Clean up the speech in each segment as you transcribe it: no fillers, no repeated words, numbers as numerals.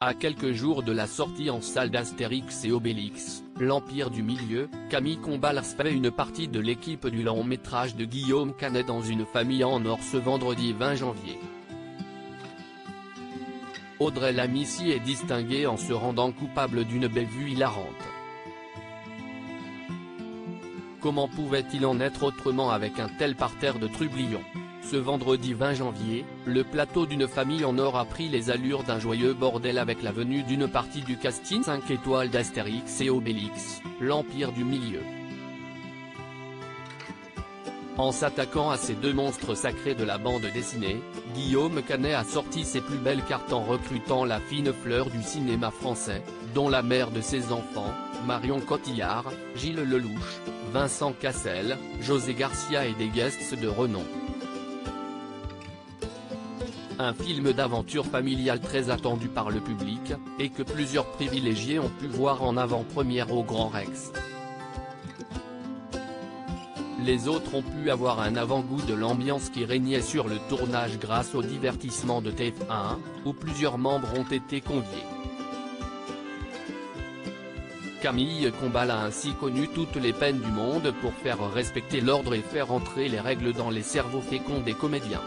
À quelques jours de la sortie en salle d'Astérix et Obélix, l'Empire du Milieu, Camille Combal fait une partie de l'équipe du long-métrage de Guillaume Canet dans une famille en or ce vendredi 20 janvier. Audrey Lamy s'y est distinguée en se rendant coupable d'une bévue hilarante. Comment pouvait-il en être autrement avec un tel parterre de trublions ? Ce vendredi 20 janvier, le plateau d'une famille en or a pris les allures d'un joyeux bordel avec la venue d'une partie du casting 5 étoiles d'Astérix et Obélix, l'Empire du Milieu. En s'attaquant à ces deux monstres sacrés de la bande dessinée, Guillaume Canet a sorti ses plus belles cartes en recrutant la fine fleur du cinéma français, dont la mère de ses enfants, Marion Cotillard, Gilles Lelouch, Vincent Cassel, José Garcia et des guests de renom. Un film d'aventure familiale très attendu par le public, et que plusieurs privilégiés ont pu voir en avant-première au Grand Rex. Les autres ont pu avoir un avant-goût de l'ambiance qui régnait sur le tournage grâce au divertissement de TF1, où plusieurs membres ont été conviés. Camille Combal a ainsi connu toutes les peines du monde pour faire respecter l'ordre et faire entrer les règles dans les cerveaux féconds des comédiens.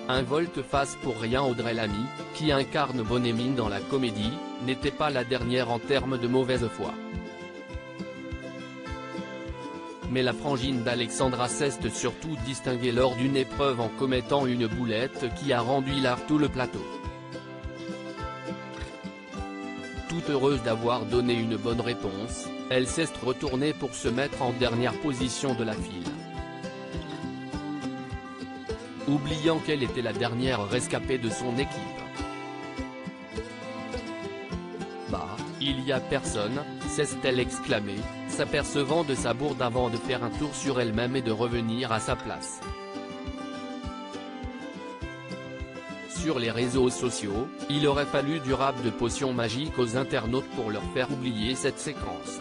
Un volte-face pour rien. Audrey Lamy, qui incarne Bonnemine dans la comédie, n'était pas la dernière en termes de mauvaise foi. Mais la frangine d'Alexandra s'est surtout distinguée lors d'une épreuve en commettant une boulette qui a rendu hilar tout le plateau. Toute heureuse d'avoir donné une bonne réponse, elle s'est retournée pour se mettre en dernière position de la file. Oubliant qu'elle était la dernière rescapée de son équipe. Bah, il y a personne, s'est-elle exclamée, s'apercevant de sa bourde avant de faire un tour sur elle-même et de revenir à sa place. Sur les réseaux sociaux, il aurait fallu du rap de potions magiques aux internautes pour leur faire oublier cette séquence.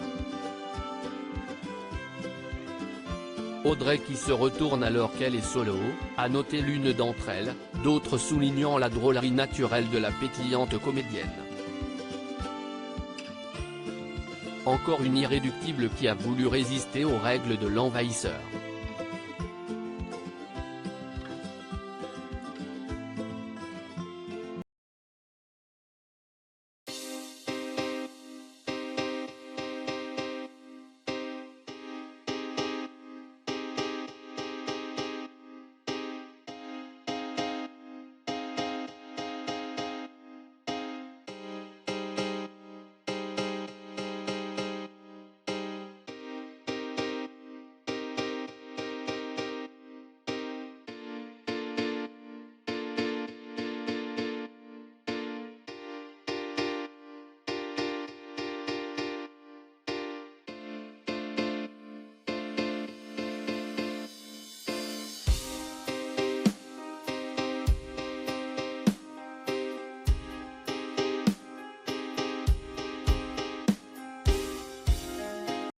Audrey qui se retourne alors qu'elle est solo, a noté l'une d'entre elles, d'autres soulignant la drôlerie naturelle de la pétillante comédienne. Encore une irréductible qui a voulu résister aux règles de l'envahisseur.